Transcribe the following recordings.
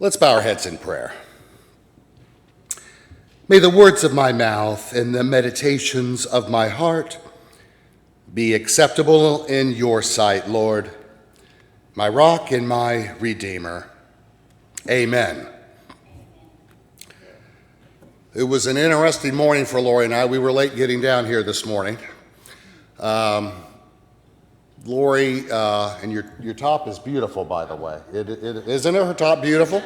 Let's bow our heads in prayer. May the words of my mouth and the meditations of my heart be acceptable in your sight, Lord, my rock and my redeemer. Amen. It was an interesting morning for Lori and I. We were late getting down here this morning. Lori, and your top is beautiful, by the way. Isn't her top beautiful?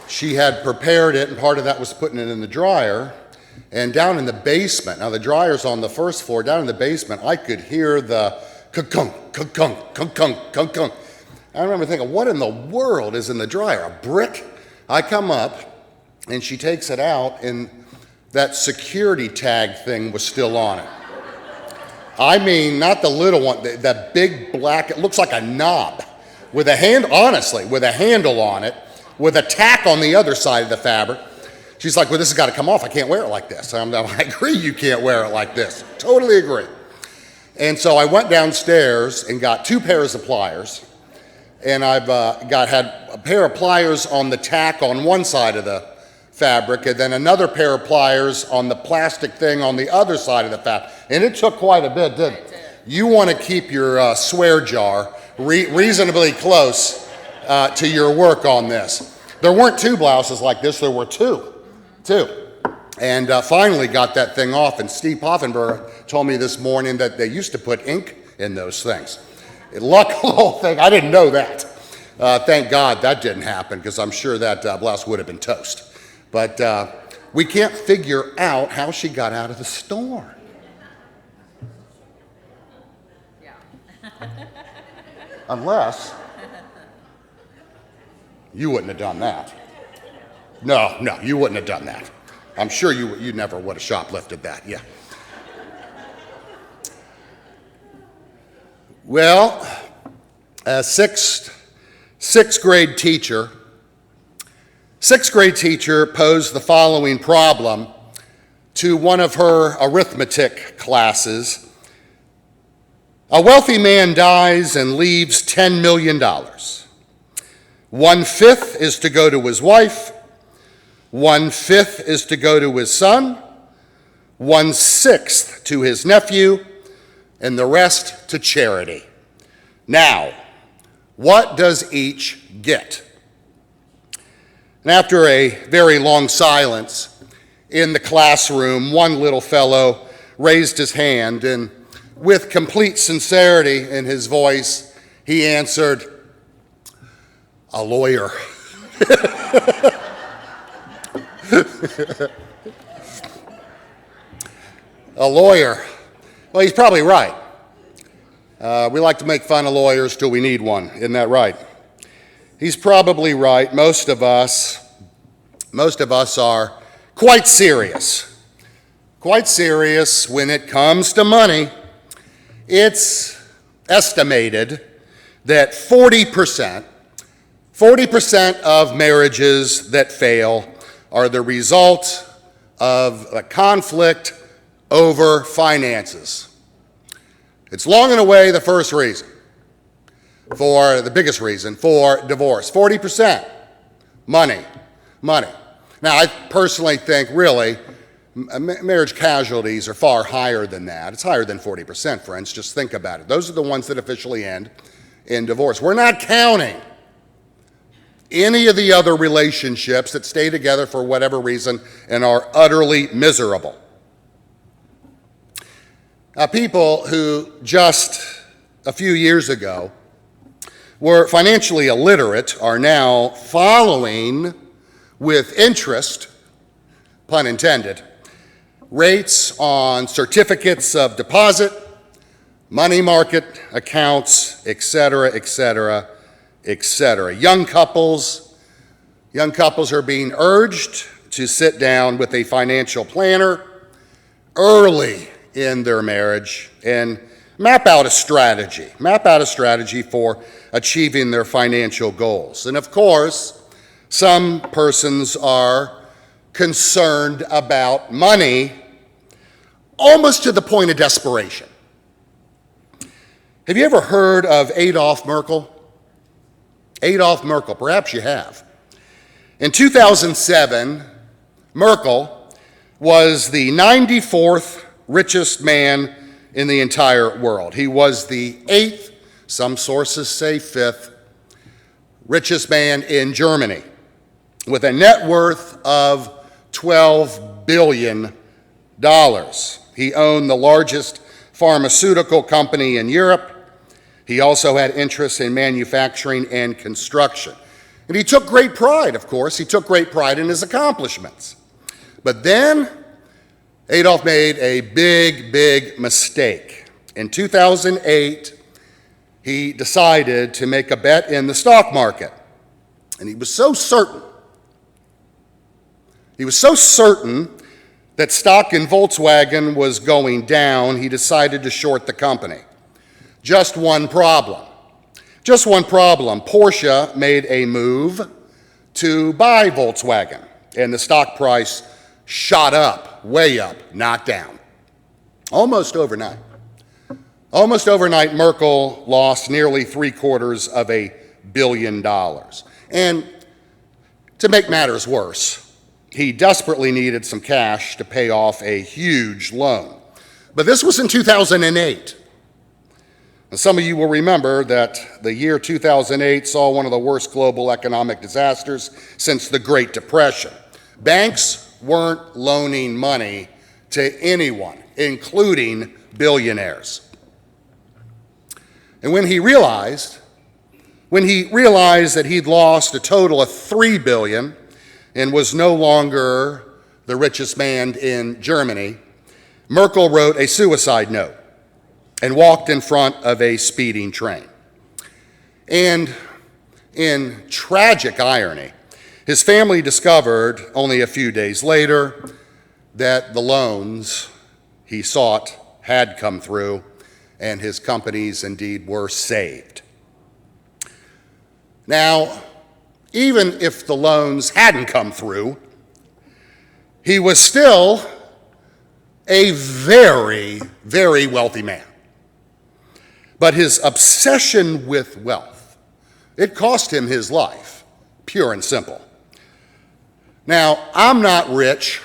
She had prepared it, and part of that was putting it in the dryer. And down in the basement, now the dryer's on the first floor, down in the basement, I could hear the kunk, kunk, kunk, kunk, kunk, kunk, kunk. I remember thinking, what in the world is in the dryer? A brick? I come up, and she takes it out, and that security tag thing was still on it. I mean, not the little one, the big black, it looks like a knob with a with a handle on it, with a tack on the other side of the fabric. She's like, well, this has got to come off. I can't wear it like this. I agree you can't wear it like this. Totally agree. And so I went downstairs and got 2 pairs of pliers, and I've had a pair of pliers on the tack on one side of the fabric, and then another pair of pliers on the plastic thing on the other side of the fabric. And it took quite a bit, didn't it? You want to keep your swear jar reasonably close to your work on this. There weren't 2 blouses like this, there were 2. And finally got that thing off, and Steve Poffenberg told me this morning that they used to put ink in those things. Luck whole thing, I didn't know that. Thank God that didn't happen, because I'm sure that blouse would have been toast. But we can't figure out how she got out of the store. Yeah. Unless you wouldn't have done that. No, you wouldn't have done that. I'm sure you never would have shoplifted that, yeah. Well, a sixth grade teacher posed the following problem to one of her arithmetic classes. A wealthy man dies and leaves $10 million. 1/5 is to go to his wife, 1/5 is to go to his son, 1/6 to his nephew, and the rest to charity. Now, what does each get? And after a very long silence in the classroom, one little fellow raised his hand, and with complete sincerity in his voice, he answered, "A lawyer." A lawyer. Well, he's probably right. We like to make fun of lawyers till we need one, isn't that right? He's probably right. Most of us are quite serious when it comes to money. It's estimated that 40% of marriages that fail are the result of a conflict over finances. It's long and away the first reason, the biggest reason for divorce. 40%, money. Now, I personally think, really, marriage casualties are far higher than that. It's higher than 40%, friends. Just think about it. Those are the ones that officially end in divorce. We're not counting any of the other relationships that stay together for whatever reason and are utterly miserable. Now, people who just a few years ago were financially illiterate are now following with interest, pun intended, rates on certificates of deposit, money market accounts, etc., etc., etc. Young couples are being urged to sit down with a financial planner early in their marriage and map out a strategy for achieving their financial goals. And of course, some persons are concerned about money almost to the point of desperation. Have you ever heard of Adolf Merkel? Adolf Merkel, perhaps you have. In 2007, Merkel was the 94th richest man in the entire world. He was the 8th, some sources say 5th, richest man in Germany, with a net worth of $12 billion. He owned the largest pharmaceutical company in Europe. He also had interests in manufacturing and construction. And he took great pride, of course. He took great pride in his accomplishments. But then Adolf made a big, big mistake. In 2008, he decided to make a bet in the stock market. And he was so certain that stock in Volkswagen was going down, he decided to short the company. Just one problem. Porsche made a move to buy Volkswagen, and the stock price shot up, way up, not down. Almost overnight, Merkel lost nearly $750 million. And to make matters worse, he desperately needed some cash to pay off a huge loan. But this was in 2008. And some of you will remember that the year 2008 saw one of the worst global economic disasters since the Great Depression. Banks weren't loaning money to anyone, including billionaires. And when he realized that he'd lost a total of $3 billion and was no longer the richest man in Germany, Merkel wrote a suicide note and walked in front of a speeding train. And in tragic irony, his family discovered only a few days later that the loans he sought had come through and his companies indeed were saved. Now, even if the loans hadn't come through, he was still a very, very wealthy man. But his obsession with wealth, it cost him his life, pure and simple. Now, I'm not rich.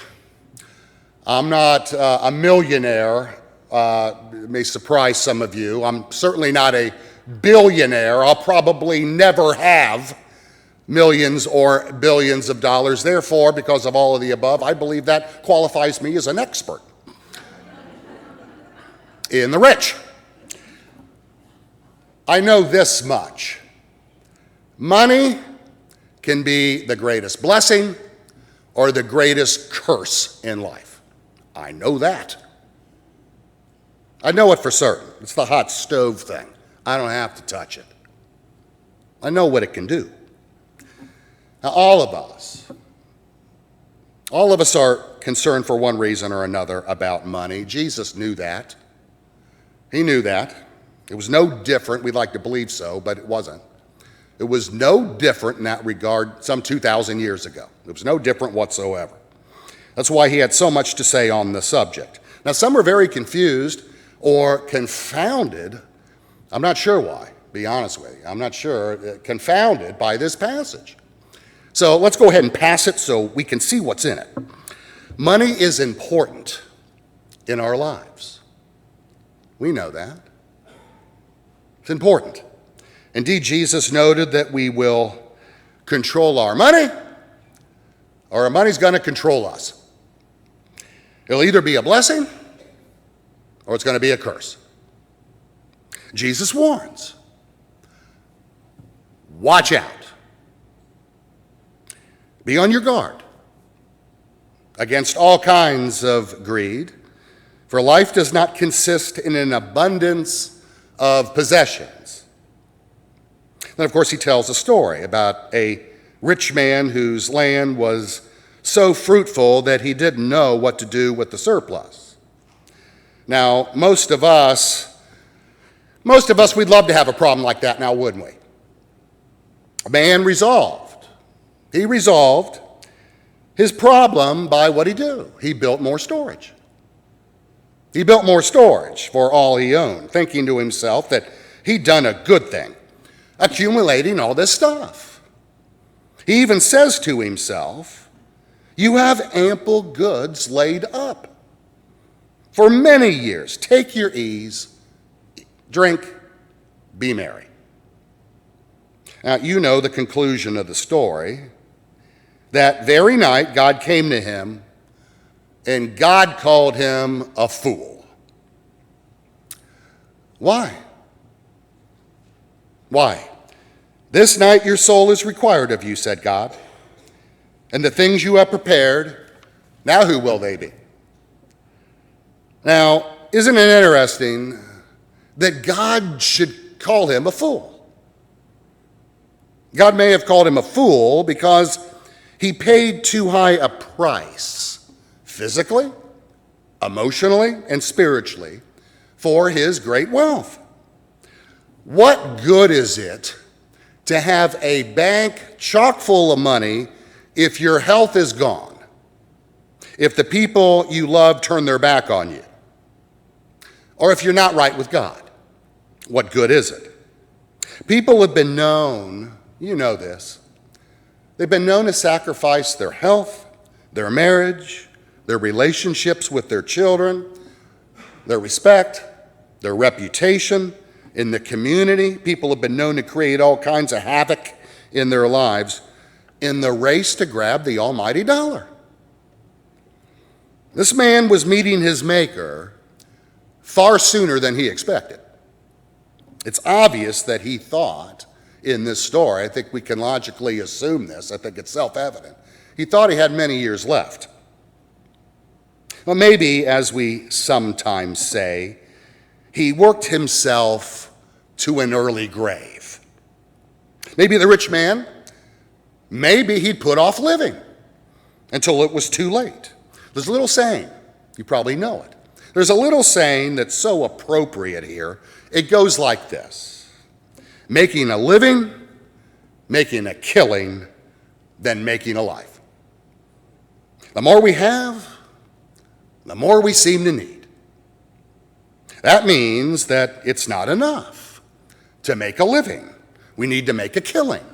I'm not a millionaire. It may surprise some of you. I'm certainly not a billionaire. I'll probably never have millions or billions of dollars. Therefore, because of all of the above, I believe that qualifies me as an expert in the rich. I know this much. Money can be the greatest blessing or the greatest curse in life. I know that. I know it for certain. It's the hot stove thing. I don't have to touch it. I know what it can do. Now, all of us are concerned for one reason or another about money. Jesus knew that. He knew that. It was no different. We'd like to believe so, but it wasn't. It was no different in that regard some 2,000 years ago. It was no different whatsoever. That's why he had so much to say on the subject. Now, some are very confused or confounded. I'm not sure why, to be honest with you. I'm not sure, confounded by this passage. So let's go ahead and pass it so we can see what's in it. Money is important in our lives. We know that. It's important. Indeed, Jesus noted that we will control our money or our money's going to control us. It'll either be a blessing or it's going to be a curse. Jesus warns. Watch out. Be on your guard against all kinds of greed, for life does not consist in an abundance of possessions. Then, of course, he tells a story about a rich man whose land was so fruitful that he didn't know what to do with the surplus. Now, most of us, we'd love to have a problem like that now, wouldn't we? A man resolved. He resolved his problem by what he do? He built more storage. He built more storage for all he owned, thinking to himself that he'd done a good thing. accumulating all this stuff. He even says to himself, "You have ample goods laid up for many years. Take your ease, drink, be merry." Now, you know the conclusion of the story. That very night, God came to him, and God called him a fool. Why? Why? "This night your soul is required of you," said God. "And the things you have prepared, now who will they be?" Now, isn't it interesting that God should call him a fool? God may have called him a fool because he paid too high a price, physically, emotionally, and spiritually, for his great wealth. What good is it to have a bank chock full of money if your health is gone? If the people you love turn their back on you? Or if you're not right with God? What good is it? People have been known, you know this, they've been known to sacrifice their health, their marriage, their relationships with their children, their respect, their reputation in the community. People have been known to create all kinds of havoc in their lives in the race to grab the almighty dollar. This man was meeting his maker far sooner than he expected. It's obvious that he thought in this story, I think we can logically assume this, I think it's self-evident, he thought he had many years left. Well, maybe, as we sometimes say, he worked himself to an early grave. Maybe the rich man, maybe he'd put off living until it was too late. There's a little saying, you probably know it. There's a little saying that's so appropriate here. It goes like this: making a living, making a killing, then making a life. The more we have, the more we seem to need. That means that it's not enough to make a living. We need to make a killing.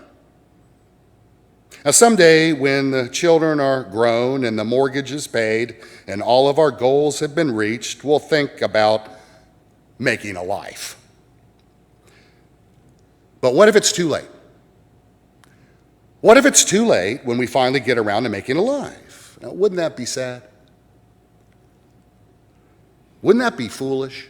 Now, someday when the children are grown and the mortgage is paid and all of our goals have been reached, we'll think about making a life. But what if it's too late? What if it's too late when we finally get around to making a life? Now, wouldn't that be sad? Wouldn't that be foolish?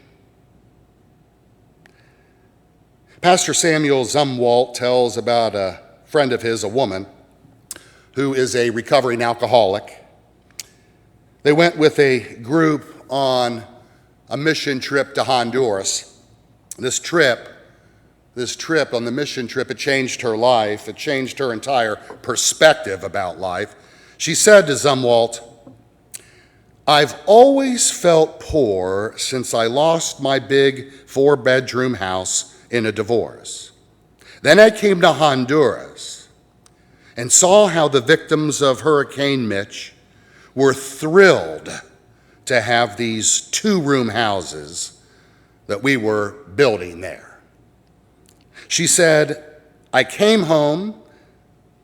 Pastor Samuel Zumwalt tells about a friend of his, a woman, who is a recovering alcoholic. They went with a group on a mission trip to Honduras. This trip on the mission trip, it changed her life. It changed her entire perspective about life. She said to Zumwalt, "I've always felt poor since I lost my big 4-bedroom house in a divorce. Then I came to Honduras and saw how the victims of Hurricane Mitch were thrilled to have these 2-room houses that we were building there." She said, "I came home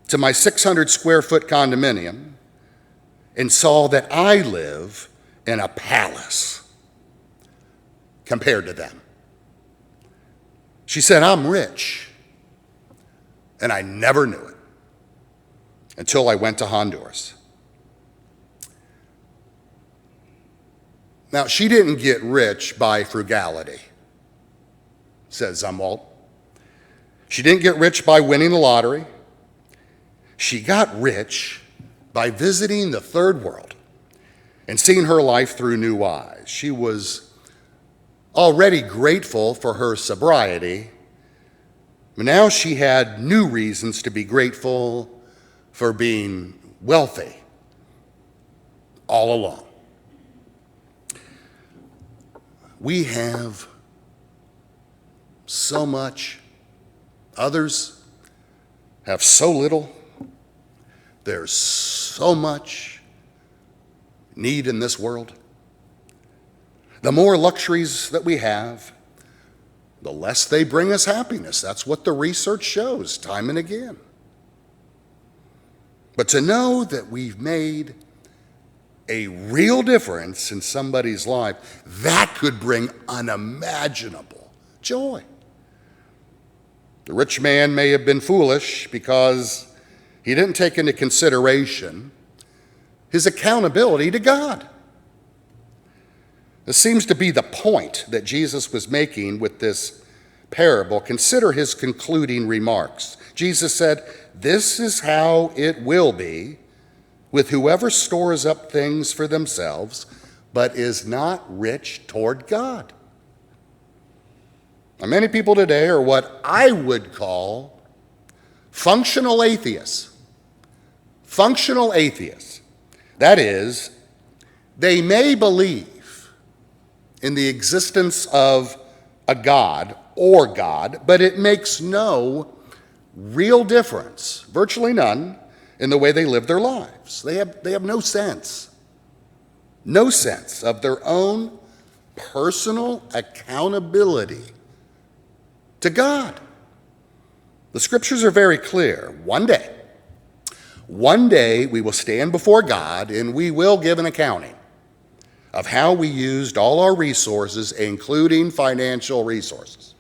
to my 600 square foot condominium and saw that I live in a palace compared to them." She said, "I'm rich, and I never knew it until I went to Honduras." Now, she didn't get rich by frugality, says Zumwalt. She didn't get rich by winning the lottery. She got rich by visiting the third world and seeing her life through new eyes. She was already grateful for her sobriety, but now she had new reasons to be grateful for being wealthy all along. We have so much. Others have so little. There's so much need in this world. The more luxuries that we have, the less they bring us happiness. That's what the research shows time and again. But to know that we've made a real difference in somebody's life, that could bring unimaginable joy. The rich man may have been foolish because he didn't take into consideration his accountability to God. This seems to be the point that Jesus was making with this parable. Consider his concluding remarks. Jesus said, "This is how it will be with whoever stores up things for themselves, but is not rich toward God." Now, many people today are what I would call functional atheists. Functional atheists. That is, they may believe in the existence of a God or God, but it makes no real difference, virtually none, in the way they live their lives. They have no sense of their own personal accountability to God. The scriptures are very clear. One day we will stand before God and we will give an accounting of how we used all our resources, including financial resources.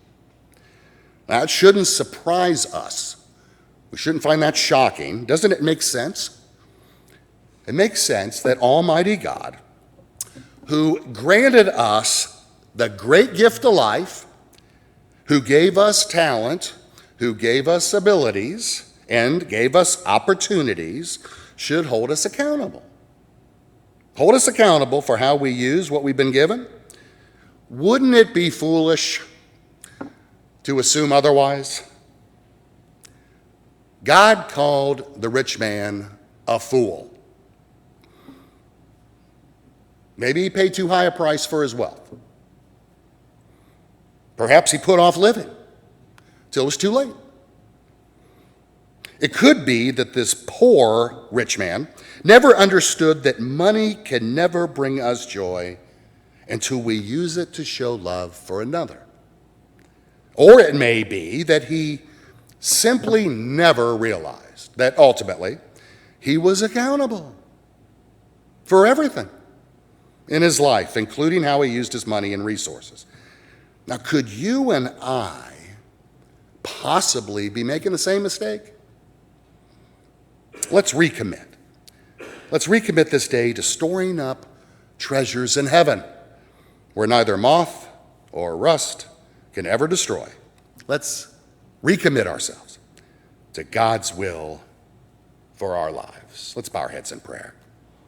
That shouldn't surprise us. We shouldn't find that shocking. Doesn't it make sense? It makes sense that Almighty God, who granted us the great gift of life, who gave us talent, who gave us abilities, and gave us opportunities, should hold us accountable. Hold us accountable for how we use what we've been given. Wouldn't it be foolish to assume otherwise? God called the rich man a fool. Maybe he paid too high a price for his wealth. Perhaps he put off living till it was too late. It could be that this poor rich man never understood that money can never bring us joy until we use it to show love for another. Or it may be that he simply never realized that ultimately he was accountable for everything in his life, including how he used his money and resources. Now, could you and I possibly be making the same mistake? Let's recommit. Let's recommit this day to storing up treasures in heaven where neither moth or rust can ever destroy. Let's recommit ourselves to God's will for our lives. Let's bow our heads in prayer.